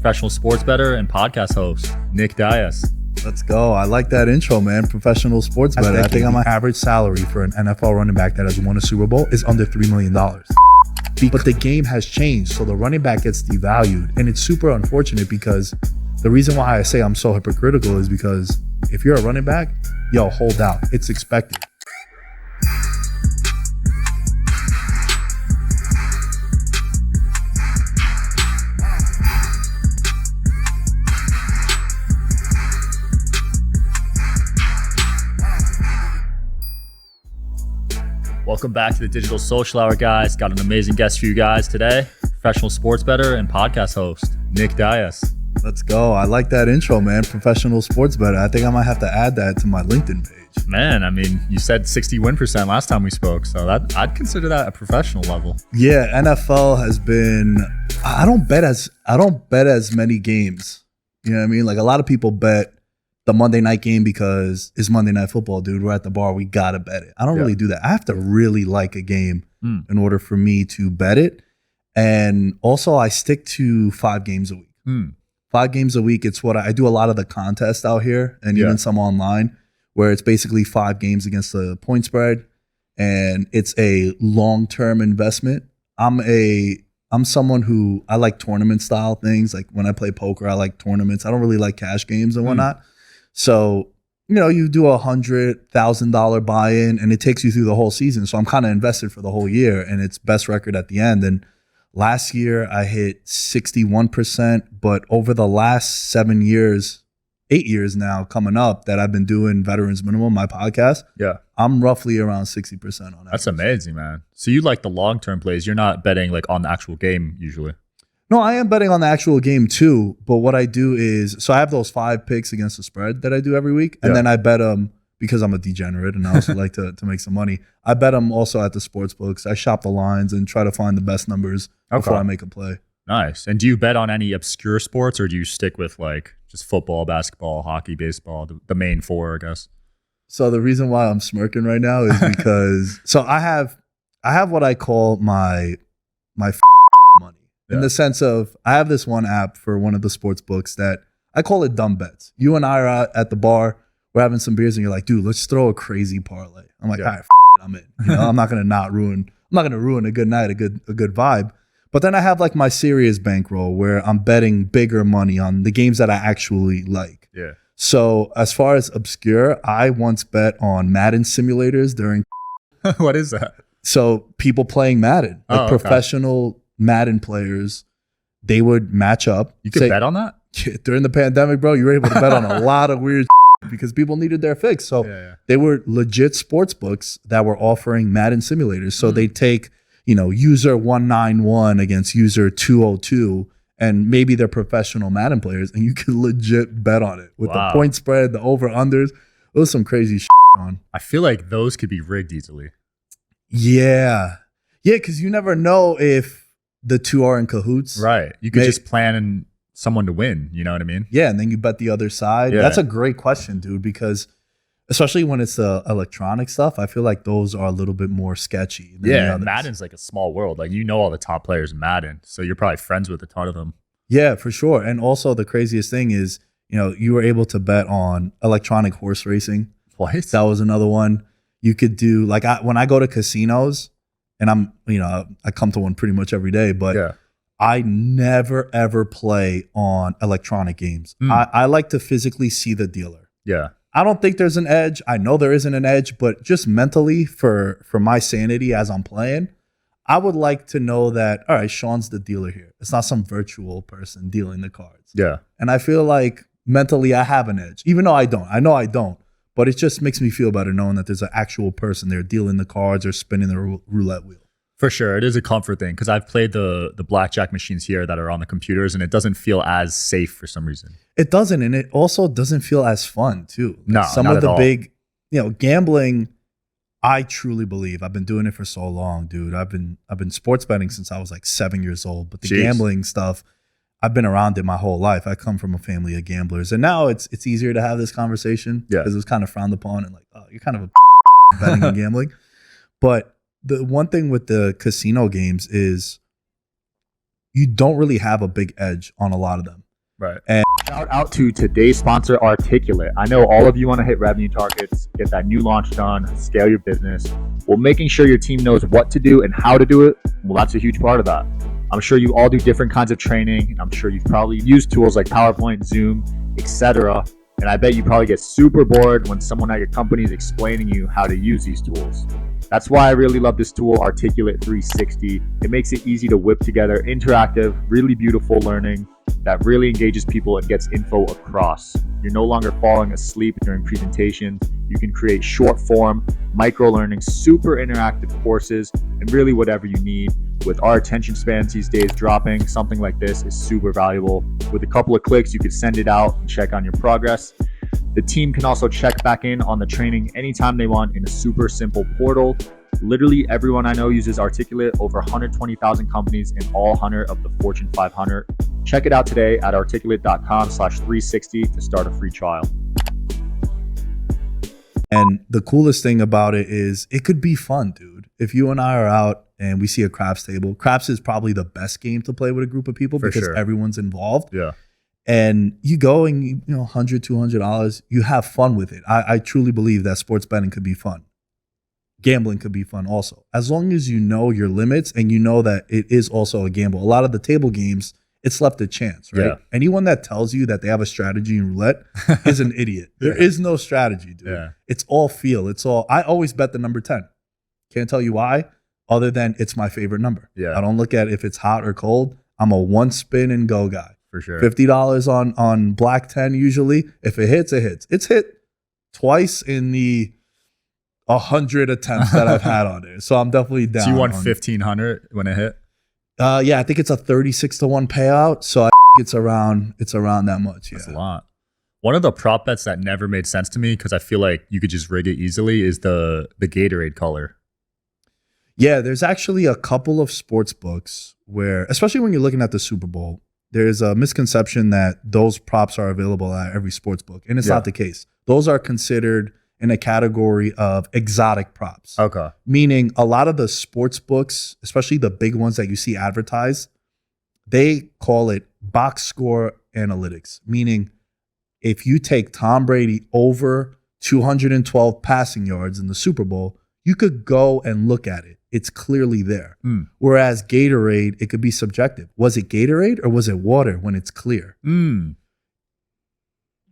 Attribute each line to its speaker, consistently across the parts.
Speaker 1: professional sports bettor and podcast host, Nick Dais.
Speaker 2: Let's go. I like that intro, man. Professional sports bettor. I think my average salary for an NFL running back that has won a Super Bowl is under $3 million. But the game has changed, so the running back gets devalued. And it's super unfortunate because the reason why I say I'm so hypocritical is because if you're a running back, yo, hold out. It's expected.
Speaker 1: Welcome back to the Digital Social Hour, guys. Got an amazing guest for you guys today. Professional sports bettor and podcast host, Nick Dais.
Speaker 2: Let's go. I like that intro, man. Professional sports bettor. I think I might have to add that to my LinkedIn page.
Speaker 1: Man, I mean, you said 60 win percent last time we spoke, so that I'd consider that a professional level.
Speaker 2: Yeah, NFL has been. I don't bet as many games. You know what I mean? Like a lot of people bet the Monday night game because it's Monday Night Football, dude. We're at the bar. We got to bet it. I don't really do that. I have to really like a game in order for me to bet it. And also, I stick to 5 games a week. 5 games a week. It's what I do a lot of the contests out here and even some online where it's basically 5 games against the point spread. And it's a long-term investment. I'm someone who I like tournament style things. Like when I play poker, I like tournaments. I don't really like cash games and whatnot. So, you know, you do $100,000 buy-in and it takes you through the whole season. So I'm kind of invested for the whole year and it's best record at the end. And last year I hit 61%, but over the last 8 years now coming up that I've been doing Veterans Minimum, my podcast, I'm roughly around 60% on that.
Speaker 1: That's amazing, man. So you like the long-term plays. You're not betting like on the actual game usually.
Speaker 2: No, I am betting on the actual game too. But what I do is, so I have those 5 picks against the spread that I do every week. And then I bet them because I'm a degenerate and I also like to make some money. I bet them also at the sports books. I shop the lines and try to find the best numbers before I make a play.
Speaker 1: Nice. And do you bet on any obscure sports or do you stick with like just football, basketball, hockey, baseball, the main 4, I guess?
Speaker 2: So the reason why I'm smirking right now is because, so I have what I call my money. In the sense of, I have this one app for one of the sports books that I call it dumb bets. You and I are out at the bar, we're having some beers, and you're like, dude, let's throw a crazy parlay. I'm like, all right, I'm in. You know, I'm not gonna ruin a good night, a good vibe. But then I have like my serious bankroll where I'm betting bigger money on the games that I actually like. Yeah. So as far as obscure, I once bet on Madden simulators during.
Speaker 1: What is that?
Speaker 2: So people playing Madden, like professional Madden players, they would match up.
Speaker 1: You could bet on that?
Speaker 2: During the pandemic, bro, you were able to bet on a lot of weird because people needed their fix. So they were legit sports books that were offering Madden simulators. So they take, you know, user 191 against user 202, and maybe they're professional Madden players, and you can legit bet on it with the point spread, the over-unders. It was some crazy shit on.
Speaker 1: I feel like those could be rigged easily.
Speaker 2: Yeah, because you never know if the two are in cahoots.
Speaker 1: Right. You could just plan someone to win. You know what I mean?
Speaker 2: Yeah. And then you bet the other side. Yeah. That's a great question, dude, because especially when it's the electronic stuff, I feel like those are a little bit more sketchy.
Speaker 1: Than Madden's like a small world. Like, you know all the top players in Madden. So you're probably friends with a ton of them.
Speaker 2: Yeah, for sure. And also the craziest thing is, you know, you were able to bet on electronic horse racing.
Speaker 1: What?
Speaker 2: That was another one. You could do, like, when I go to casinos, and I come to one pretty much every day, but I never, ever play on electronic games. I like to physically see the dealer. Yeah. I don't think there's an edge. I know there isn't an edge, but just mentally for my sanity as I'm playing, I would like to know that, all right, Sean's the dealer here. It's not some virtual person dealing the cards. Yeah. And I feel like mentally I have an edge, even though I don't. I know I don't. But it just makes me feel better knowing that there's an actual person there dealing the cards or spinning the roulette wheel.
Speaker 1: For sure. It is a comfort thing because I've played the blackjack machines here that are on the computers and it doesn't feel as safe for some reason.
Speaker 2: It doesn't. And it also doesn't feel as fun too.
Speaker 1: No,
Speaker 2: some
Speaker 1: not
Speaker 2: of the
Speaker 1: at
Speaker 2: big, gambling, I truly believe, I've been doing it for so long, dude. I've been sports betting since I was like 7 years old. But the gambling stuff, I've been around it my whole life. I come from a family of gamblers. And now it's easier to have this conversation because it was kind of frowned upon and like, oh, you're kind of a betting and gambling. But the one thing with the casino games is you don't really have a big edge on a lot of them.
Speaker 1: Right.
Speaker 2: And
Speaker 1: shout out to today's sponsor, Articulate. I know all of you want to hit revenue targets, get that new launch done, scale your business. Well, making sure your team knows what to do and how to do it, well, that's a huge part of that. I'm sure you all do different kinds of training, and I'm sure you've probably used tools like PowerPoint, Zoom, etc. And I bet you probably get super bored when someone at your company is explaining you how to use these tools. That's why I really love this tool, Articulate 360. It makes it easy to whip together interactive, really beautiful learning that really engages people and gets info across. You're no longer falling asleep during presentations. You can create short form, micro learning, super interactive courses, and really whatever you need. With our attention spans these days dropping, something like this is super valuable. With a couple of clicks, you can send it out and check on your progress. The team can also check back in on the training anytime they want in a super simple portal. Literally everyone I know uses Articulate, over 120,000 companies in all 100 of the Fortune 500. Check it out today at articulate.com/360 to start a free trial.
Speaker 2: And the coolest thing about it is it could be fun, dude. If you and I are out and we see a craps table, craps is probably the best game to play with a group of people because everyone's involved.
Speaker 1: Yeah.
Speaker 2: And you go and you know, $100, $200, you have fun with it. I truly believe that sports betting could be fun. Gambling could be fun also, as long as you know your limits and you know that it is also a gamble. A lot of the table games, it's left to chance, right?
Speaker 1: Yeah.
Speaker 2: Anyone that tells you that they have a strategy in roulette is an idiot. There is no strategy, dude.
Speaker 1: Yeah.
Speaker 2: It's all feel. I always bet the number 10. Can't tell you why, other than it's my favorite number.
Speaker 1: Yeah.
Speaker 2: I don't look at if it's hot or cold. I'm a one spin and go guy.
Speaker 1: For sure.
Speaker 2: $50 on black 10 usually. If it hits, it hits. It's hit twice in the 100 attempts that I've had on it. So I'm definitely down.
Speaker 1: So you won 1,500 when it hit?
Speaker 2: Yeah, I think it's a 36-1 payout. So I it's around that much. Yeah.
Speaker 1: That's a lot. One of the prop bets that never made sense to me, because I feel like you could just rig it easily, is the Gatorade color.
Speaker 2: Yeah, there's actually a couple of sports books where, especially when you're looking at the Super Bowl, there's a misconception that those props are available at every sports book. And it's not the case. Those are considered in a category of exotic props.
Speaker 1: Okay.
Speaker 2: Meaning a lot of the sports books, especially the big ones that you see advertised, they call it box score analytics. Meaning if you take Tom Brady over 212 passing yards in the Super Bowl, you could go and look at it. It's clearly there. Whereas Gatorade, it could be subjective. Was it Gatorade or was it water when it's clear?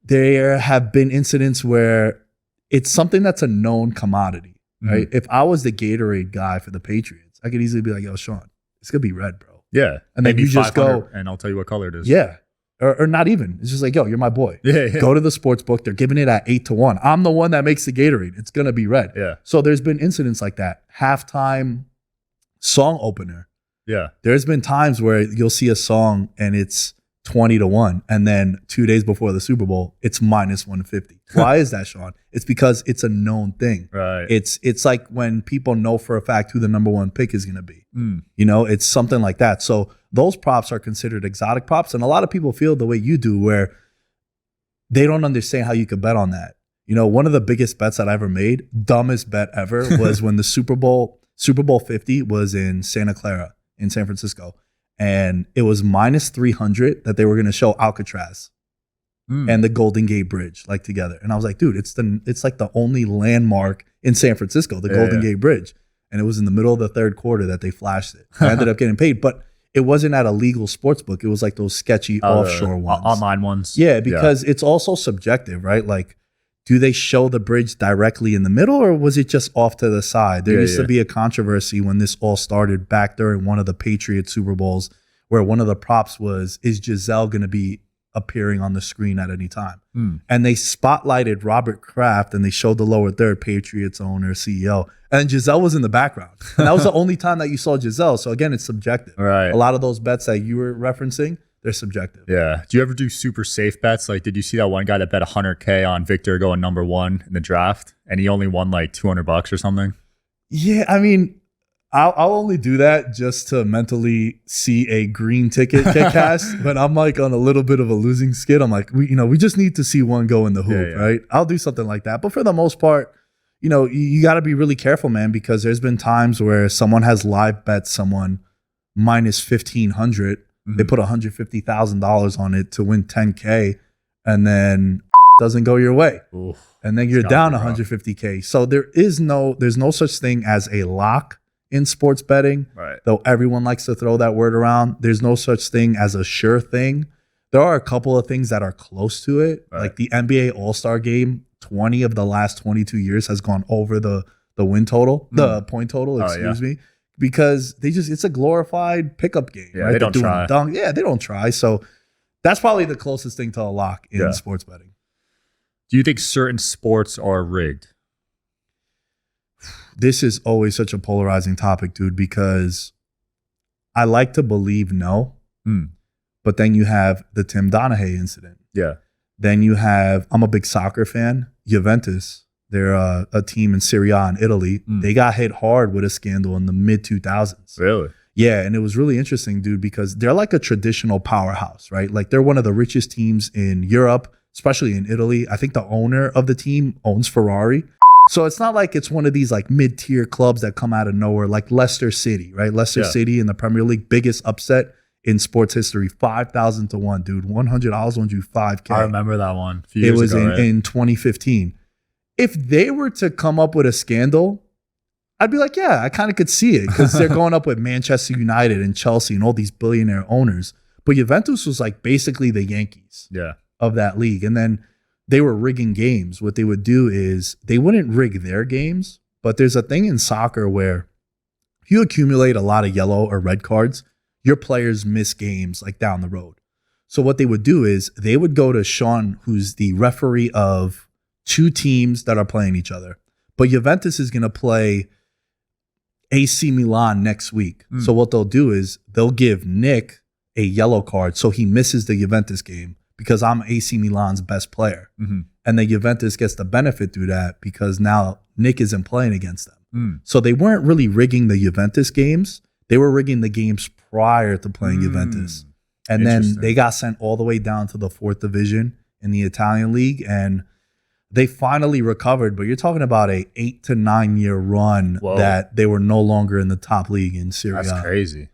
Speaker 2: There have been incidents where it's something that's a known commodity, right? If I was the Gatorade guy for the Patriots, I could easily be like, yo, Sean, it's going to be red, bro.
Speaker 1: Yeah.
Speaker 2: And then you just go.
Speaker 1: And I'll tell you what color it is.
Speaker 2: Yeah. Or not even. It's just like, yo, you're my boy.
Speaker 1: Yeah.
Speaker 2: Go to the sports book. They're giving it at 8-1. I'm the one that makes the Gatorade. It's going to be red.
Speaker 1: Yeah.
Speaker 2: So there's been incidents like that. Halftime song opener.
Speaker 1: Yeah.
Speaker 2: There's been times where you'll see a song and it's 20-1. And then 2 days before the Super Bowl, it's -150. Why is that, Sean? It's because it's a known thing.
Speaker 1: Right.
Speaker 2: It's like when people know for a fact who the number one pick is going to be. You know, it's something like that. So those props are considered exotic props. And a lot of people feel the way you do, where they don't understand how you could bet on that. You know, one of the biggest bets that I ever made, dumbest bet ever, was when the Super Bowl 50 was in Santa Clara in San Francisco. And it was -300 that they were going to show Alcatraz and the Golden Gate Bridge like together. And I was like, dude, it's like the only landmark in San Francisco, the Golden Gate Bridge. And it was in the middle of the third quarter that they flashed it. I ended up getting paid, but it wasn't at a legal sports book. It was like those sketchy offshore ones.
Speaker 1: Online ones.
Speaker 2: Yeah, because it's also subjective, right? Like, do they show the bridge directly in the middle or was it just off to the side? There used to be a controversy when this all started back during one of the Patriots Super Bowls where one of the props was, is Giselle going to be appearing on the screen at any time? And they spotlighted Robert Kraft and they showed the lower third, Patriots owner, CEO. And Giselle was in the background. And that was the only time that you saw Giselle. So again, it's subjective.
Speaker 1: Right.
Speaker 2: A lot of those bets that you were referencing, they're subjective.
Speaker 1: Yeah. Do you ever do super safe bets? Like, did you see that one guy that bet 100K on Victor going number 1 in the draft and he only won like $200 or something?
Speaker 2: Yeah. I mean, I'll only do that just to mentally see a green ticket get cashed. But I'm like on a little bit of a losing skid. I'm like, we just need to see one go in the hoop, right? I'll do something like that. But for the most part, you know, you got to be really careful, man, because there's been times where someone has live bet someone -1,500 They put $150,000 on it to win 10K, and then doesn't go your way.
Speaker 1: Oof.
Speaker 2: And then you're down 150K. So there's no such thing as a lock in sports betting.
Speaker 1: Right.
Speaker 2: Though everyone likes to throw that word around. There's no such thing as a sure thing. There are a couple of things that are close to it.
Speaker 1: Right.
Speaker 2: Like the NBA All-Star game, 20 of the last 22 years has gone over the win total, the point total, excuse me. Because it's a glorified pickup game.
Speaker 1: Yeah,
Speaker 2: right?
Speaker 1: they don't try.
Speaker 2: Yeah, they don't try. So that's probably the closest thing to a lock in sports betting.
Speaker 1: Do you think certain sports are rigged?
Speaker 2: This is always such a polarizing topic, dude, because I like to believe no. But then you have the Tim Donaghy incident.
Speaker 1: Yeah.
Speaker 2: Then you have, I'm a big soccer fan, Juventus. They're a team in Serie A in Italy. They got hit hard with a scandal in the mid-2000s.
Speaker 1: Really?
Speaker 2: Yeah, and it was really interesting, dude, because they're like a traditional powerhouse, right? Like they're one of the richest teams in Europe, especially in Italy. I think the owner of the team owns Ferrari. So it's not like it's one of these like mid-tier clubs that come out of nowhere, like Leicester City, right? Leicester City in the Premier League, biggest upset in sports history, 5,000 to 1, dude. $100 won you 5K.
Speaker 1: I remember that one. A few years
Speaker 2: it was
Speaker 1: ago,
Speaker 2: in 2015. If they were to come up with a scandal, I'd be like, yeah, I kind of could see it because they're going up with Manchester United and Chelsea and all these billionaire owners. But Juventus was like basically the Yankees of that league. And then they were rigging games. What they would do is they wouldn't rig their games, but there's a thing in soccer where if you accumulate a lot of yellow or red cards, your players miss games like down the road. So what they would do is they would go to Sean, who's the referee of two teams that are playing each other. But Juventus is going to play AC Milan next week. So what they'll do is they'll give Nick a yellow card so he misses the Juventus game because I'm AC Milan's best player. And then Juventus gets the benefit through that because now Nick isn't playing against them. So they weren't really rigging the Juventus games. They were rigging the games prior to playing Juventus. And then they got sent all the way down to the 4th division in the Italian league. And they finally recovered, but you're talking about a 8 to 9 year run that they were no longer in the top league in Serie A.
Speaker 1: That's crazy.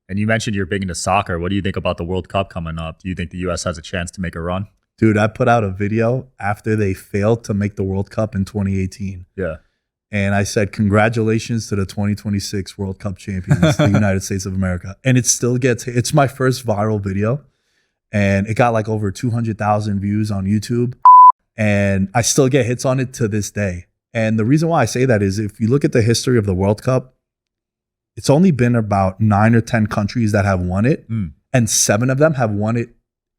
Speaker 1: And you mentioned you're big into soccer. What do you think about the World Cup coming up? Do you think the U.S. has a chance to make a run?
Speaker 2: Dude, I put out a video after they failed to make the World Cup in 2018.
Speaker 1: Yeah.
Speaker 2: And I said, congratulations to the 2026 World Cup champions, the United States of America. And it still it's my first viral video. And it got like over 200,000 views on YouTube. And I still get hits on it to this day. And the reason why I say that is if you look at the history of the World Cup, it's only been about 9 or 10 countries that have won it. And 7 of them have won it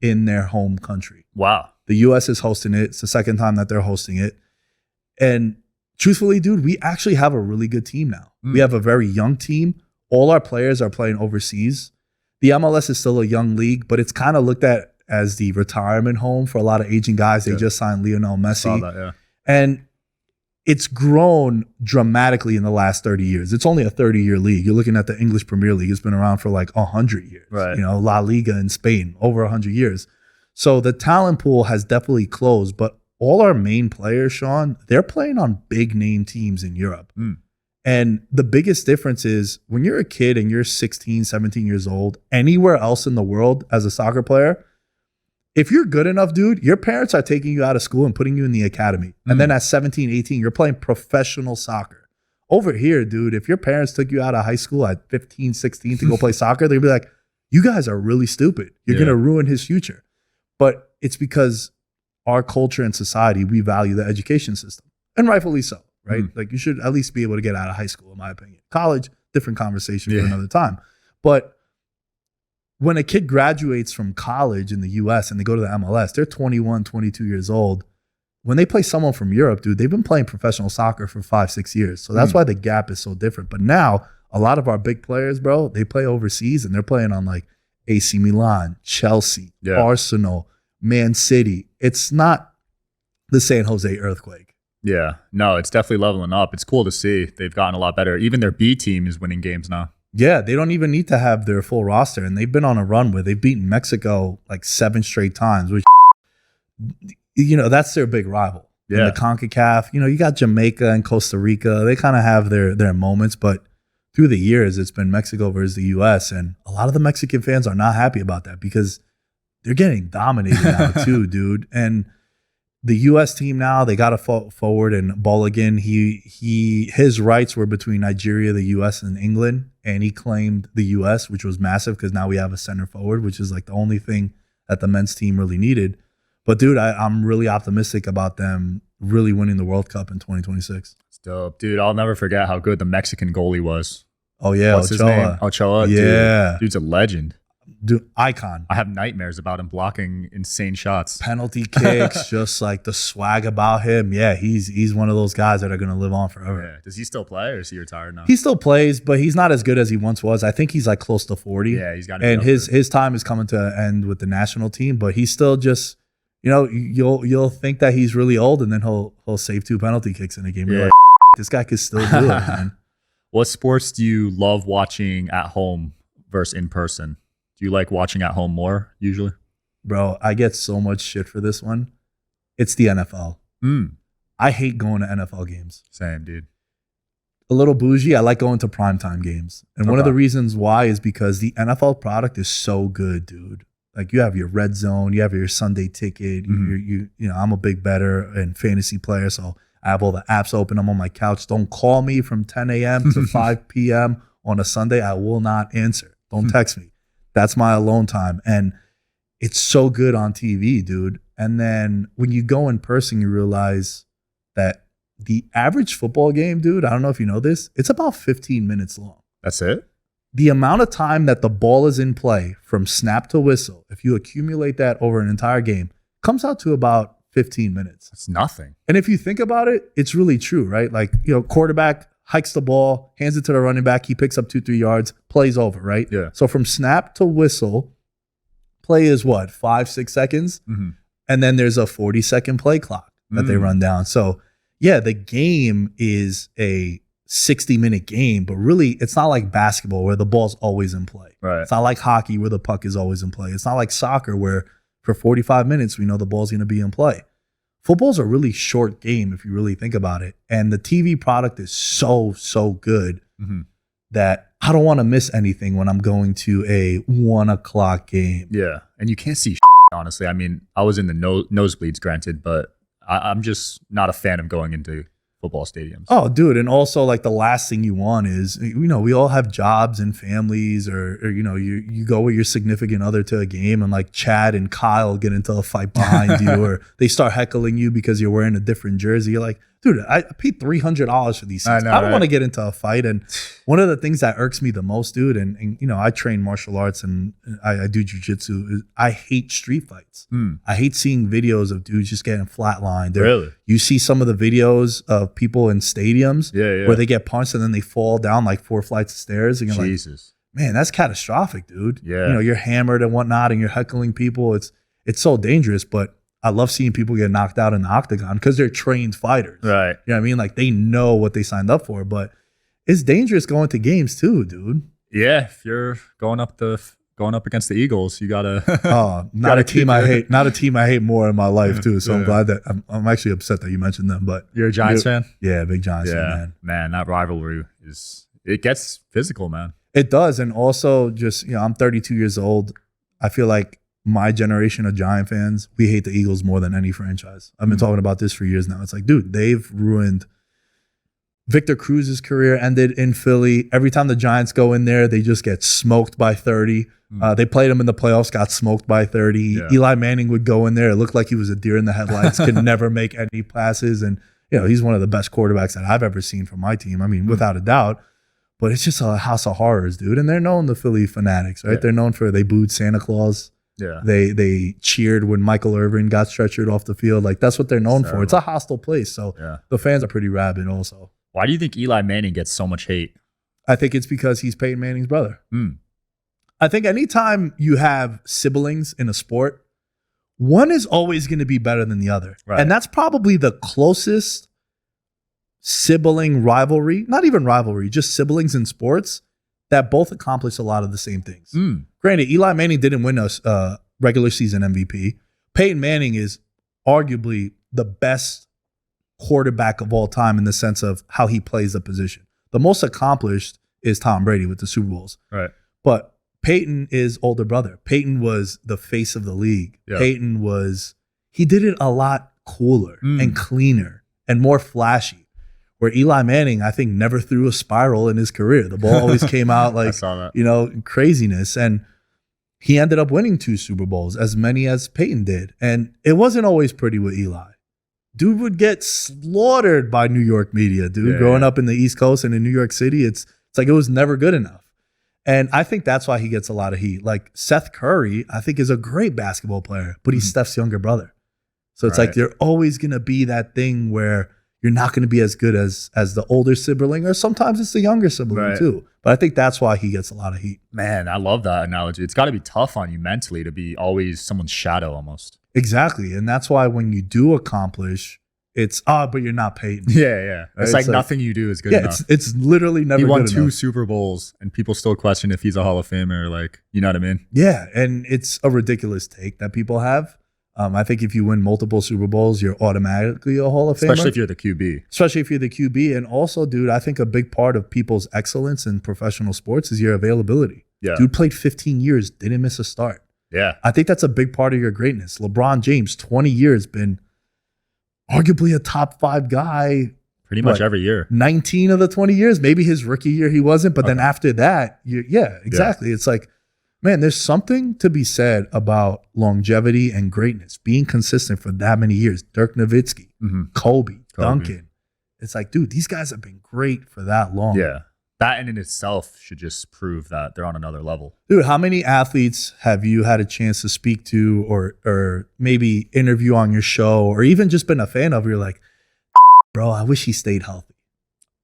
Speaker 2: in their home country.
Speaker 1: Wow.
Speaker 2: The U.S. is hosting it. It's the second time that they're hosting it. And truthfully, dude, we actually have a really good team now. We have a very young team. All our players are playing overseas. The MLS is still a young league, but it's kind of looked at as the retirement home for a lot of aging guys. They just signed Lionel Messi.
Speaker 1: Saw that,
Speaker 2: And it's grown dramatically in the last 30 years. It's only a 30-year league. You're looking at the English Premier League. It's been around for like 100 years.
Speaker 1: Right.
Speaker 2: You know, La Liga in Spain, over 100 years. So the talent pool has definitely closed, but all our main players, Sean, they're playing on big name teams in Europe. And the biggest difference is when you're a kid and you're 16, 17 years old, anywhere else in the world as a soccer player, if you're good enough, dude, your parents are taking you out of school and putting you in the academy. And then at 17, 18, you're playing professional soccer. Over here, dude, if your parents took you out of high school at 15, 16 to go play soccer, they'd be like, you guys are really stupid. You're going to ruin his future. But it's because our culture and society, we value the education system. And rightfully so, right? Like you should at least be able to get out of high school, in my opinion. College, different conversation for another time. But when a kid graduates from college in the US and they go to the MLS, they're 21, 22 years old. When they play someone from Europe, dude, they've been playing professional soccer for 5-6 years. So that's why the gap is so different. But now, a lot of our big players, bro, they play overseas and they're playing on like AC Milan, Chelsea, Arsenal, Man City. It's not the San Jose Earthquake.
Speaker 1: Yeah. No, it's definitely leveling up. It's cool to see. They've gotten a lot better. Even their B team is winning games now.
Speaker 2: Yeah, they don't even need to have their full roster. And they've been on a run where they've beaten Mexico like 7 straight times, which, you know, that's their big rival. In the CONCACAF, you know, you got Jamaica and Costa Rica. They kind of have their moments. But, through the years, it's been Mexico versus the U.S. And a lot of the Mexican fans are not happy about that because they're getting dominated now too, dude. And the U.S. team now, they got to forward, and Balogun, his rights were between Nigeria, the U.S., and England, and he claimed the U.S., which was massive because now we have a center forward, which is like the only thing that the men's team really needed. But dude, I'm really optimistic about them really winning the World Cup in 2026.
Speaker 1: It's dope, dude. I'll never forget how good the Mexican goalie was.
Speaker 2: Oh yeah,
Speaker 1: What's his name? Ochoa.
Speaker 2: Yeah,
Speaker 1: dude. Dude's a legend.
Speaker 2: Dude, icon.
Speaker 1: I have nightmares about him blocking insane shots.
Speaker 2: Penalty kicks, just like the swag about him. Yeah, he's one of those guys that are going to live on forever.
Speaker 1: Yeah. Does he still play or is he retired now?
Speaker 2: He still plays, but he's not as good as he once was. I think he's like close to 40.
Speaker 1: Yeah, he's got.
Speaker 2: And his time is coming to an end with the national team, but he's still just, you know, you'll think that he's really old, and then he'll save 2 penalty kicks in a game.
Speaker 1: Yeah.
Speaker 2: You're like, this guy could still do it, man.
Speaker 1: What sports do you love watching at home versus in person? Do you like watching at home more usually?
Speaker 2: Bro, I get so much shit for this one. It's the NFL. I hate going to NFL games.
Speaker 1: Same, dude.
Speaker 2: A little bougie. I like going to primetime games. And one of the reasons why is because the NFL product is so good, dude. Like you have your red zone, you have your Sunday ticket. You know, I'm a big bettor and fantasy player, so I have all the apps open. I'm on my couch. Don't call me from 10 a.m. to 5 p.m. on a Sunday. I will not answer. Don't text me. That's my alone time. And it's so good on TV, dude. And then when you go in person, you realize that the average football game, dude, I don't know if you know this, it's about 15 minutes long.
Speaker 1: That's it?
Speaker 2: The amount of time that the ball is in play from snap to whistle, if you accumulate that over an entire game, comes out to about 15 minutes.
Speaker 1: That's nothing.
Speaker 2: And if you think about it, it's really true, right? Like, you know, quarterback hikes the ball, hands it to the running back, he picks up 2-3 yards, plays over, right?
Speaker 1: Yeah.
Speaker 2: So from snap to whistle, play is what, 5-6 seconds? And then there's a 40-second play clock that they run down. So yeah, the game is a 60-minute game, but really it's not like basketball where the ball's always in play.
Speaker 1: Right.
Speaker 2: It's not like hockey where the puck is always in play. It's not like soccer where for 45 minutes we know the ball's going to be in play. Football's a really short game if you really think about it. And the TV product is so good that I don't want to miss anything when I'm going to a 1 o'clock game.
Speaker 1: Yeah. And you can't see honestly. I mean, I was in the nosebleeds, granted, but I'm just not a fan of going into football stadiums.
Speaker 2: Oh, dude. And also, like, the last thing you want is, you know, we all have jobs and families, or you know, you go with your significant other to a game and like Chad and Kyle get into a fight behind you, or they start heckling you because you're wearing a different jersey. You're like, dude, I paid $300 for these things. I don't want to get into a fight. And one of the things that irks me the most, dude, and you know, I train martial arts and I do jujitsu, is I hate street fights. I hate seeing videos of dudes just getting flatlined.
Speaker 1: Really?
Speaker 2: You see some of the videos of people in stadiums where they get punched and then they fall down like 4 flights of stairs. And you're
Speaker 1: Jesus.
Speaker 2: Like, man, that's catastrophic, dude.
Speaker 1: Yeah.
Speaker 2: You know, you're hammered and whatnot and you're heckling people. It's so dangerous, but I love seeing people get knocked out in the octagon because they're trained fighters.
Speaker 1: Right.
Speaker 2: You know what I mean? Like, they know what they signed up for, but it's dangerous going to games too, dude.
Speaker 1: Yeah. If you're going up against the Eagles, you gotta.
Speaker 2: Not a team I hate. Not a team I hate more in my life too. So I'm glad that I'm actually upset that you mentioned them. But
Speaker 1: you're a Giants fan?
Speaker 2: Yeah, big Giants fan,
Speaker 1: man. That rivalry it gets physical, man.
Speaker 2: It does, and also just, you know, I'm 32 years old. I feel like my generation of Giant fans, we hate the Eagles more than any franchise. I've been talking about this for years now. It's like, dude, they've ruined. Victor Cruz's career ended in Philly. Every time the Giants go in there, they just get smoked by 30. They played him in the playoffs, got smoked by 30.
Speaker 1: Yeah.
Speaker 2: Eli Manning would go in there. It looked like he was a deer in the headlights, could never make any passes. And, you know, he's one of the best quarterbacks that I've ever seen from my team. I mean, without a doubt. But it's just a house of horrors, dude. And they're known, the Philly fanatics, right? Yeah. They're known for, they booed Santa Claus.
Speaker 1: Yeah.
Speaker 2: They cheered when Michael Irvin got stretchered off the field. Like, that's what they're known for. It's a hostile place. So the fans are pretty rabid also.
Speaker 1: Why do you think Eli Manning gets so much hate?
Speaker 2: I think it's because he's Peyton Manning's brother. I think anytime you have siblings in a sport, one is always going to be better than the other. Right. And that's probably the closest sibling rivalry, not even rivalry, just siblings in sports that both accomplish a lot of the same things. Granted, Eli Manning didn't win a regular season MVP. Peyton Manning is arguably the best quarterback of all time in the sense of how he plays the position. The most accomplished is Tom Brady with the Super Bowls.
Speaker 1: Right.
Speaker 2: But Peyton is older brother. Peyton was the face of the league.
Speaker 1: Yeah.
Speaker 2: He did it a lot cooler and cleaner and more flashy. Where Eli Manning, I think, never threw a spiral in his career. The ball always came out like, craziness. And he ended up winning 2 Super Bowls, as many as Peyton did. And it wasn't always pretty with Eli. Dude would get slaughtered by New York media, dude. Growing up in the East Coast and in New York City, it's like it was never good enough. And I think that's why he gets a lot of heat. Like Seth Curry, I think, is a great basketball player, but he's Steph's younger brother. So it's like you're always going to be that thing where you're not going to be as good as the older sibling, or sometimes it's the younger sibling too. But I think that's why he gets a lot of heat.
Speaker 1: Man, I love that analogy. It's got to be tough on you mentally to be always someone's shadow almost.
Speaker 2: Exactly. And that's why when you do accomplish, it's, but you're not Peyton.
Speaker 1: Yeah. It's like nothing you do is good enough.
Speaker 2: It's literally never good enough.
Speaker 1: He won 2 Super Bowls and people still question if he's a Hall of Famer. Like, you know what I mean?
Speaker 2: Yeah. And it's a ridiculous take that people have. I think if you win multiple Super Bowls, you're automatically a Hall of Famer.
Speaker 1: Especially if you're the QB.
Speaker 2: And also, dude, I think a big part of people's excellence in professional sports is your availability.
Speaker 1: Yeah.
Speaker 2: Dude played 15 years, didn't miss a start.
Speaker 1: Yeah.
Speaker 2: I think that's a big part of your greatness. LeBron James, 20 years, been arguably a top 5 guy.
Speaker 1: Pretty much every year.
Speaker 2: 19 of the 20 years. Maybe his rookie year he wasn't, but then after that, exactly. It's like, man, there's something to be said about longevity and greatness, being consistent for that many years. Dirk Nowitzki, Kobe, Duncan. It's like, dude, these guys have been great for that long.
Speaker 1: Yeah. That in itself should just prove that they're on another level.
Speaker 2: Dude, how many athletes have you had a chance to speak to or maybe interview on your show or even just been a fan of? You're like, bro, I wish he stayed healthy.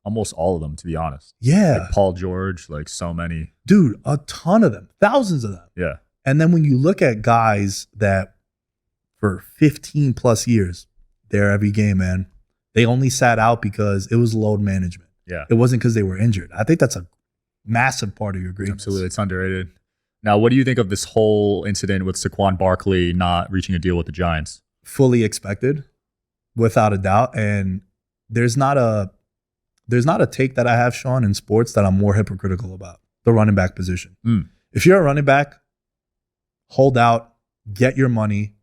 Speaker 1: Almost all of them, to be honest.
Speaker 2: Yeah.
Speaker 1: Like Paul George, like so many.
Speaker 2: Dude, a ton of them. Thousands of them.
Speaker 1: Yeah.
Speaker 2: And then when you look at guys that for 15 plus years, they're every game, man, they only sat out because it was load management.
Speaker 1: Yeah.
Speaker 2: It wasn't because they were injured. I think that's a massive part of your greatness.
Speaker 1: Absolutely. It's underrated. Now, what do you think of this whole incident with Saquon Barkley not reaching a deal with the Giants?
Speaker 2: Fully expected, without a doubt. And there's not a take that I have, Sean, in sports that I'm more hypocritical about. The running back position. If you're a running back, hold out, get your money.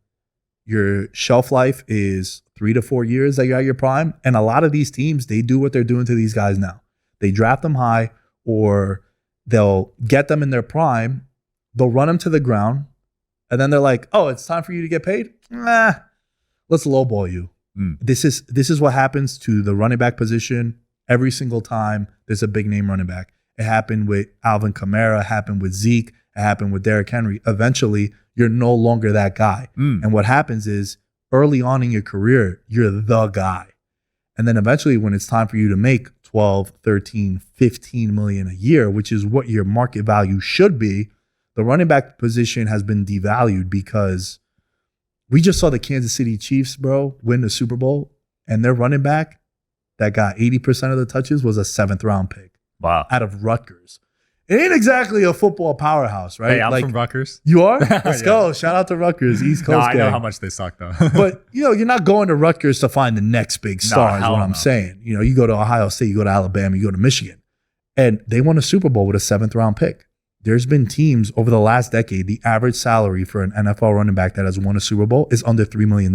Speaker 2: Your shelf life is 3 to 4 years that you're at your prime. And a lot of these teams, they do what they're doing to these guys now. They draft them high, or they'll get them in their prime. They'll run them to the ground. And then they're like, oh, it's time for you to get paid? Nah, let's lowball you. This is what happens to the running back position every single time there's a big name running back. It happened with Alvin Kamara, it happened with Zeke, it happened with Derrick Henry. Eventually, you're no longer that guy. And what happens is early on in your career, you're the guy. And then eventually when it's time for you to make 12, 13, 15 million a year, which is what your market value should be, the running back position has been devalued because we just saw the Kansas City Chiefs, bro, win the Super Bowl, and their running back that got 80% of the touches was a 7th round pick.
Speaker 1: Wow.
Speaker 2: Out of Rutgers. It ain't exactly a football powerhouse, right?
Speaker 1: Hey, I'm from Rutgers.
Speaker 2: You are? Let's go. Shout out to Rutgers, East Coast
Speaker 1: I know how much they suck, though.
Speaker 2: But, you're not going to Rutgers to find the next big star is what I'm saying. You go to Ohio State, you go to Alabama, you go to Michigan. And they won a Super Bowl with a 7th round pick. There's been teams over the last decade, the average salary for an NFL running back that has won a Super Bowl is under $3 million.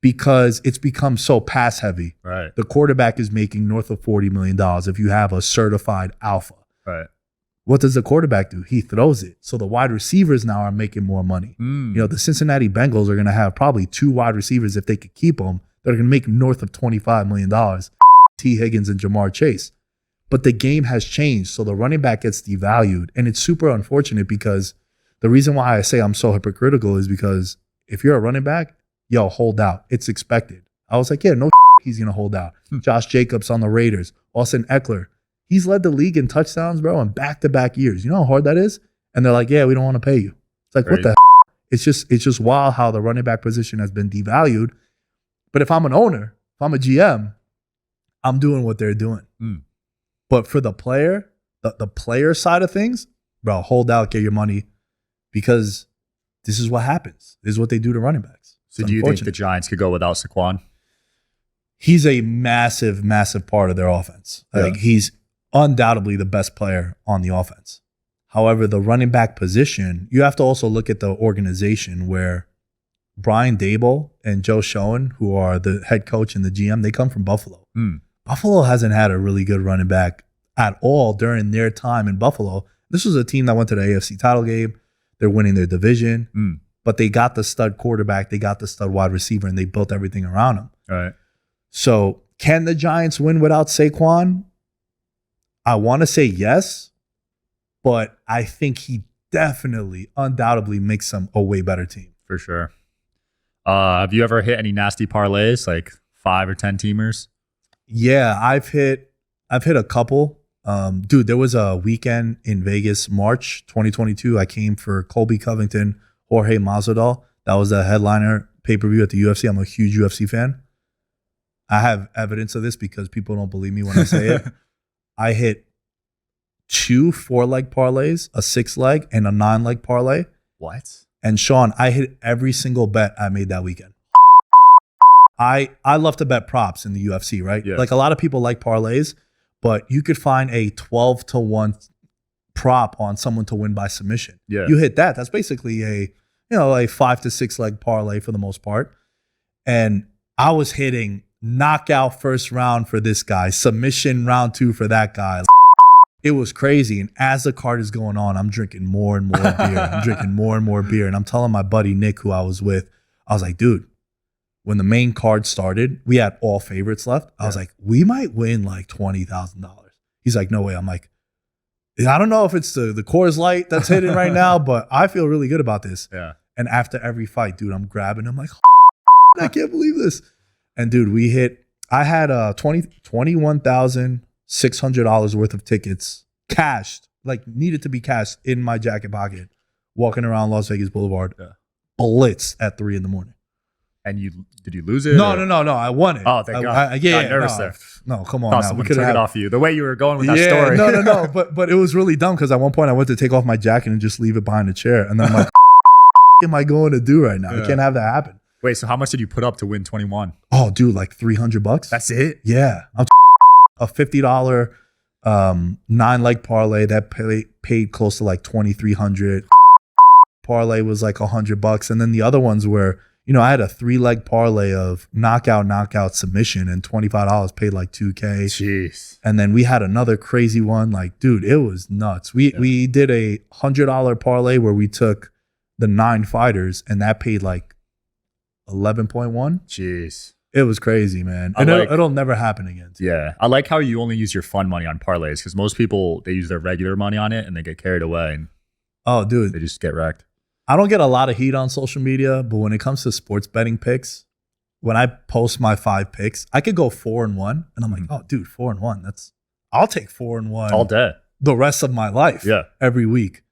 Speaker 2: Because it's become so pass heavy.
Speaker 1: Right.
Speaker 2: The quarterback is making north of $40 million if you have a certified alpha.
Speaker 1: Right.
Speaker 2: What does the quarterback do? He throws it. So the wide receivers now are making more money. The Cincinnati Bengals are going to have probably 2 wide receivers if they could keep them. They're going to make north of $25 million. T. Higgins and Jamar Chase. But the game has changed. So the running back gets devalued. And it's super unfortunate because the reason why I say I'm so hypocritical is because if you're a running back, hold out. It's expected. I was like, no he's going to hold out. Josh Jacobs on the Raiders. Austin Eckler. He's led the league in touchdowns, bro, in back-to-back years. You know how hard that is? And they're like, we don't want to pay you. It's like, what the It's just wild how the running back position has been devalued. But if I'm an owner, if I'm a GM, I'm doing what they're doing. But for the player, the player side of things, bro, hold out, get your money, because this is what happens. This is what they do to running backs.
Speaker 1: So do you think the Giants could go without Saquon?
Speaker 2: He's a massive, massive part of their offense. Like he's undoubtedly the best player on the offense. However, the running back position, you have to also look at the organization where Brian Daboll and Joe Schoen, who are the head coach and the GM, they come from Buffalo. Buffalo hasn't had a really good running back at all during their time in Buffalo. This was a team that went to the AFC title game. They're winning their division, but they got the stud quarterback, they got the stud wide receiver, and they built everything around him.
Speaker 1: All right.
Speaker 2: So can the Giants win without Saquon? I want to say yes, but I think he definitely, undoubtedly makes them a way better team.
Speaker 1: For sure. Have you ever hit any nasty parlays, like 5 or 10 teamers?
Speaker 2: Yeah, I've hit a couple. Dude, there was a weekend in Vegas, March 2022. I came for Colby Covington, Jorge Masvidal. That was the headliner pay-per-view at the UFC. I'm a huge UFC fan. I have evidence of this because people don't believe me when I say it. I hit 2 4-leg parlays, a 6-leg, and a 9-leg parlay.
Speaker 1: What?
Speaker 2: And Sean, I hit every single bet I made that weekend. I love to bet props in the UFC, right?
Speaker 1: Yeah.
Speaker 2: Like a lot of people like parlays, but you could find a 12-1 prop on someone to win by submission.
Speaker 1: Yeah.
Speaker 2: You hit that. That's basically a 5 to 6 leg parlay for the most part. And I was hitting knockout first round for this guy, submission round 2 for that guy. It was crazy. And as the card is going on, I'm drinking more and more beer. And I'm telling my buddy Nick, who I was with, I was like, dude, when the main card started, we had all favorites left. I was like, we might win like $20,000. He's like, no way. I'm like, I don't know if it's the Coors Light that's hitting right now, but I feel really good about this.
Speaker 1: Yeah.
Speaker 2: And after every fight, dude, I'm grabbing. I'm like, I can't believe this. And dude, I had $21,600 worth of tickets cashed, like needed to be cashed in my jacket pocket, walking around Las Vegas Boulevard, blitzed at 3 a.m.
Speaker 1: And did you lose it?
Speaker 2: No. I won it.
Speaker 1: Oh, thank God.
Speaker 2: I got
Speaker 1: nervous there.
Speaker 2: No, come on.
Speaker 1: Thought
Speaker 2: Now.
Speaker 1: someone took it off you. The way you were going with that story.
Speaker 2: No. But it was really dumb because at one point I went to take off my jacket and just leave it behind the chair. And then I'm like, what am I going to do right now? I can't have that happen.
Speaker 1: Wait, so how much did you put up to win 21?
Speaker 2: Oh, dude, like $300.
Speaker 1: That's it?
Speaker 2: Yeah. I'm a $50 9-leg parlay that paid close to like $2,300. Parlay was like $100. And then the other ones were, I had a 3-leg parlay of knockout submission, and $25 paid like $2K.
Speaker 1: Jeez.
Speaker 2: And then we had another crazy one. Like, dude, it was nuts. We did a $100 parlay where we took the 9 fighters, and that paid like 11.1.
Speaker 1: Jeez.
Speaker 2: It was crazy, man. And it'll never happen again.
Speaker 1: Yeah. I like how you only use your fun money on parlays, because most people, they use their regular money on it and they get carried away and
Speaker 2: dude,
Speaker 1: they just get wrecked.
Speaker 2: I don't get a lot of heat on social media, but when it comes to sports betting picks, when I post my 5 picks, I could go 4-1, and I'm like, oh, dude, 4-1. I'll take 4-1
Speaker 1: all day,
Speaker 2: the rest of my life.
Speaker 1: Yeah,
Speaker 2: every week,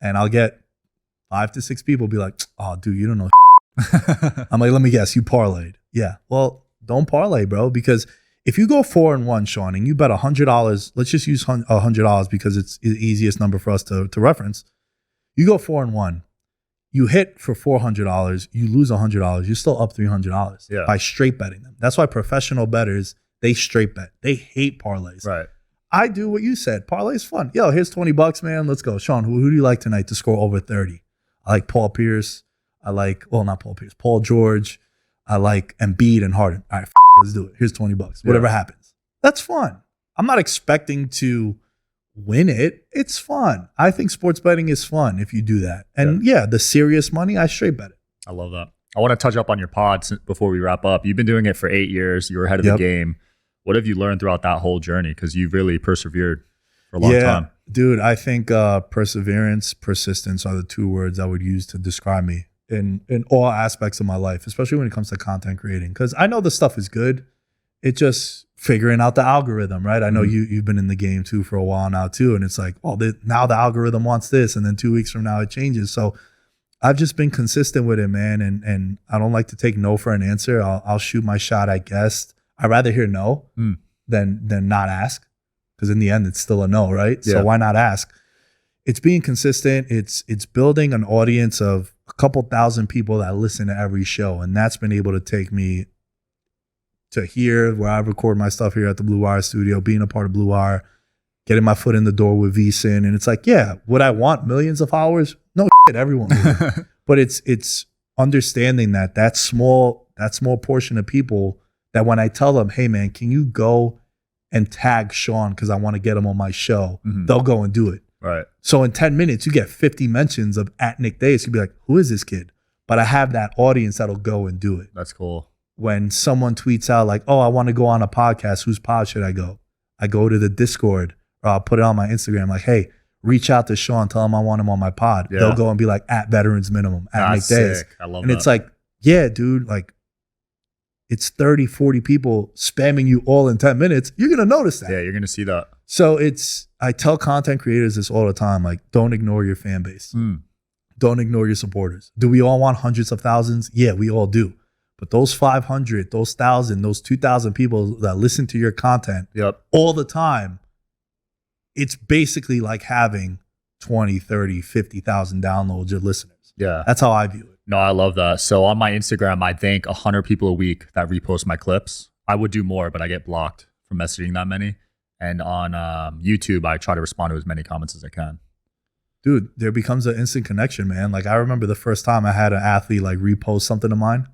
Speaker 2: and I'll get 5 to 6 people be like, oh, dude, you don't know. I'm like, let me guess, you parlayed. Yeah, well, don't parlay, bro, because if you go 4-1, Sean, and you bet $100, let's just use $100 because it's the easiest number for us to reference. You go 4-1. You hit for $400, you lose $100, you're still up $300 by straight betting them. That's why professional bettors, they straight bet. They hate parlays.
Speaker 1: Right.
Speaker 2: I do what you said. Parlay's fun. Yo, here's $20, man. Let's go. Sean, who do you like tonight to score over 30? I like Paul Pierce. Not Paul Pierce, Paul George. I like Embiid and Harden. All right, let's do it. Here's $20. Whatever happens. That's fun. I'm not expecting to win it. It's fun. I think sports betting is fun if you do that. And the serious money, I straight bet it.
Speaker 1: I love that. I want to touch up on your pod before we wrap up. You've been doing it for 8 years. You were ahead of the game. What have you learned throughout that whole journey? Because you've really persevered for a long time.
Speaker 2: Dude, I think perseverance, persistence are the 2 words I would use to describe me in all aspects of my life, especially when it comes to content creating. Because I know the stuff is good. It just figuring out the algorithm, right? I know you've been in the game too for a while now too. And it's like, now the algorithm wants this. And then 2 weeks from now it changes. So I've just been consistent with it, man. And I don't like to take no for an answer. I'll shoot my shot at guess. I'd rather hear no than not ask. Because in the end, it's still a no, right?
Speaker 1: Yeah.
Speaker 2: So why not ask? It's being consistent. It's building an audience of a couple thousand people that listen to every show. And that's been able to take me to here, where I record my stuff here at the Blue Wire studio, being a part of Blue Wire, getting my foot in the door with VSiN. And it's like, yeah, would I want millions of followers? No shit, everyone would. But it's understanding that small portion of people that when I tell them, hey man, can you go and tag Sean because I want to get him on my show, they'll go and do it.
Speaker 1: Right.
Speaker 2: So in 10 minutes, you get 50 mentions of @Nick Dais. You'll be like, who is this kid? But I have that audience that'll go and do it.
Speaker 1: That's cool.
Speaker 2: When someone tweets out like, oh, I want to go on a podcast, whose pod should I go? I go to the Discord or I'll put it on my Instagram like, hey, reach out to Sean, tell him I want him on my pod.
Speaker 1: Yeah.
Speaker 2: They'll go and be like, @Veterans Minimum, @Nick Dais.
Speaker 1: Sick. I love
Speaker 2: And
Speaker 1: that.
Speaker 2: it's like, yeah, dude, like it's 30, 40 people spamming you all in 10 minutes. You're going to notice that.
Speaker 1: Yeah, you're going to see that.
Speaker 2: So I tell content creators this all the time, like, don't ignore your fan base. Don't ignore your supporters. Do we all want hundreds of thousands? Yeah, we all do. But those 500, those 1,000, those 2,000 people that listen to your content all the time, it's basically like having 20, 30, 50,000 downloads or listeners.
Speaker 1: Yeah.
Speaker 2: That's how I view it.
Speaker 1: No, I love that. So on my Instagram, I thank 100 people a week that repost my clips. I would do more, but I get blocked from messaging that many. And on YouTube, I try to respond to as many comments as I can.
Speaker 2: Dude, there becomes an instant connection, man. Like I remember the first time I had an athlete like repost something of mine,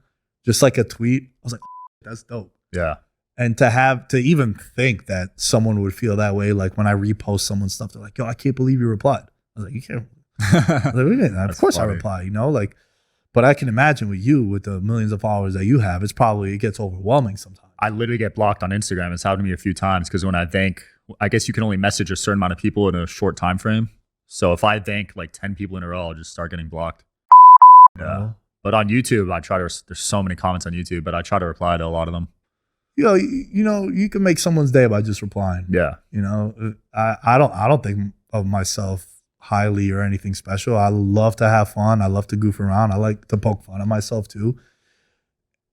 Speaker 2: just like a tweet. I was like, that's dope.
Speaker 1: Yeah.
Speaker 2: And to even think that someone would feel that way, like when I repost someone's stuff, they're like, yo, I can't believe you replied. I was like, you can't. Like, of course funny. I reply, you know, like, but I can imagine with you, with the millions of followers that you have, it gets overwhelming sometimes.
Speaker 1: I literally get blocked on Instagram. It's happened to me a few times because when I guess you can only message a certain amount of people in a short time frame. So if I thank like 10 people in a row, I'll just start getting blocked. Yeah. But on YouTube, there's so many comments on YouTube, but I try to reply to a lot of them.
Speaker 2: You know, you can make someone's day by just replying.
Speaker 1: Yeah.
Speaker 2: You know, I don't think of myself highly or anything special. I love to have fun. I love to goof around. I like to poke fun at myself too.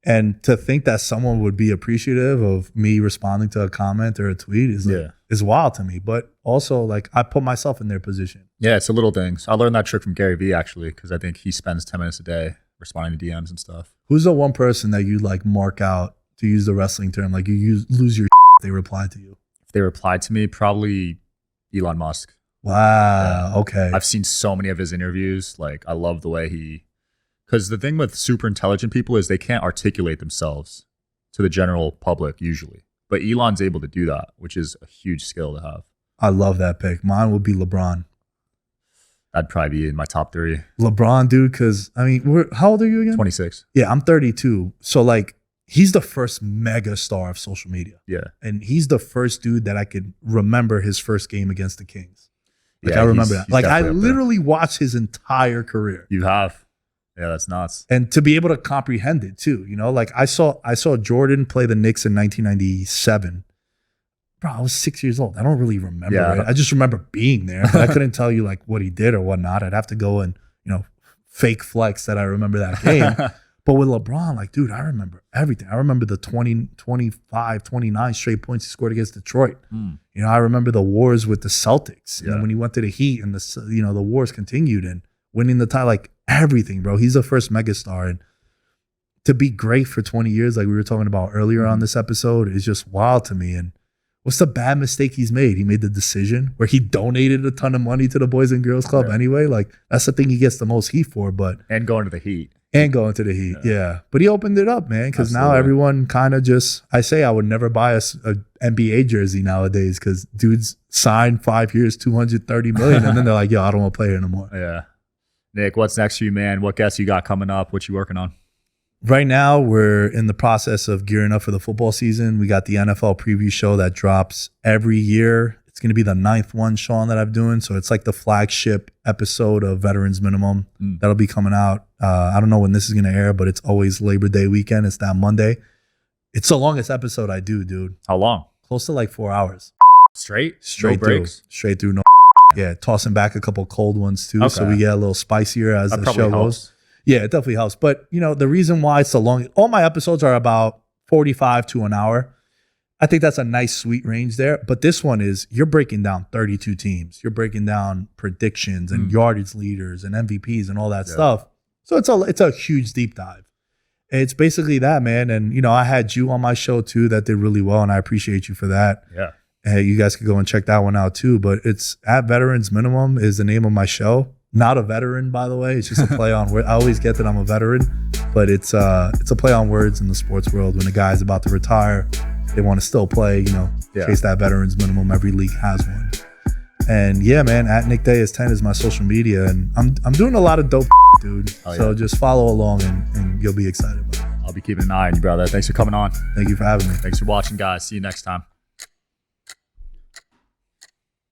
Speaker 2: And to think that someone would be appreciative of me responding to a comment or a tweet is wild to me. But also, like, I put myself in their position.
Speaker 1: Yeah, it's the little things. I learned that trick from Gary Vee, actually, because I think he spends 10 minutes a day responding to DMs and stuff.
Speaker 2: Who's the one person that you, like, mark out, to use the wrestling term, like you lose your if they reply to you?
Speaker 1: If they reply to me, probably Elon Musk.
Speaker 2: Wow, okay.
Speaker 1: I've seen so many of his interviews. Like, I love the way because the thing with super intelligent people is they can't articulate themselves to the general public usually. But Elon's able to do that, which is a huge skill to have.
Speaker 2: I love that pick. Mine would be LeBron.
Speaker 1: That'd probably be in my top 3.
Speaker 2: LeBron, dude, because, I mean, how old are you again?
Speaker 1: 26.
Speaker 2: Yeah, I'm 32. So, like, he's the first mega star of social media.
Speaker 1: Yeah.
Speaker 2: And he's the first dude that I could remember his first game against the Kings. Like,
Speaker 1: yeah,
Speaker 2: I remember that. Like, I
Speaker 1: definitely
Speaker 2: literally watched his entire career.
Speaker 1: You have. Yeah, that's nuts.
Speaker 2: And to be able to comprehend it too, you know, like I saw Jordan play the Knicks in 1997. Bro, I was 6 years old. I don't really remember it. I just remember being there, but I couldn't tell you like what he did or whatnot. I'd have to go and, you know, fake flex that I remember that game. But with LeBron, like, dude, I remember everything. I remember the 20, 25, 29 straight points he scored against Detroit. You know, I remember the wars with the Celtics. And then when he went to the Heat and the wars continued and winning the title, like everything, bro. He's the first megastar. And to be great for 20 years, like we were talking about earlier on this episode, is just wild to me. And what's the bad mistake he's made? He made the decision where he donated a ton of money to the Boys and Girls Club anyway. Like, that's the thing he gets the most heat for. But
Speaker 1: and going to the Heat.
Speaker 2: And going to the Heat, yeah. But he opened it up, man, because now everyone kind of just, I say I would never buy a NBA jersey nowadays because dudes signed 5 years, $230 million, and then they're like, yo, I don't want to play here anymore.
Speaker 1: Yeah. Nick, what's next for you, man? What guests you got coming up? What you working on?
Speaker 2: Right now, we're in the process of gearing up for the football season. We got the NFL preview show that drops every year. It's going to be the 9th one, Sean, that I'm doing. So it's like the flagship episode of Veterans Minimum. That'll be coming out. I don't know when this is going to air, but it's always Labor Day weekend. It's that Monday. It's the longest episode I do, dude.
Speaker 1: How long?
Speaker 2: Close to like 4 hours.
Speaker 1: Straight
Speaker 2: no breaks? Straight through, no. Yeah, tossing back a couple cold ones too. Okay. So we get a little spicier as the show goes. Yeah, it definitely helps. But, you know, the reason why it's so long, all my episodes are about 45 to an hour. I think that's a nice sweet range there. But this one is, you're breaking down 32 teams. You're breaking down predictions and yardage leaders and MVPs and all that stuff. So it's a huge deep dive. It's basically that, man. And, you know, I had you on my show too that did really well, and I appreciate you for that.
Speaker 1: Yeah.
Speaker 2: Hey, you guys could go and check that one out too. But it's at Veterans Minimum is the name of my show. Not a veteran, by the way. It's just a play on word. I always get that I'm a veteran, but it's a play on words in the sports world. When a guy's about to retire, they want to still play, chase that Veterans Minimum. Every league has one. And yeah, man, at Nick Dais 10 is my social media, and I'm doing a lot of dope, dude. So just follow along, and you'll be excited about it.
Speaker 1: I'll be keeping an eye on you, brother. Thanks for coming on.
Speaker 2: Thank you for having me.
Speaker 1: Thanks for watching, guys. See you next time.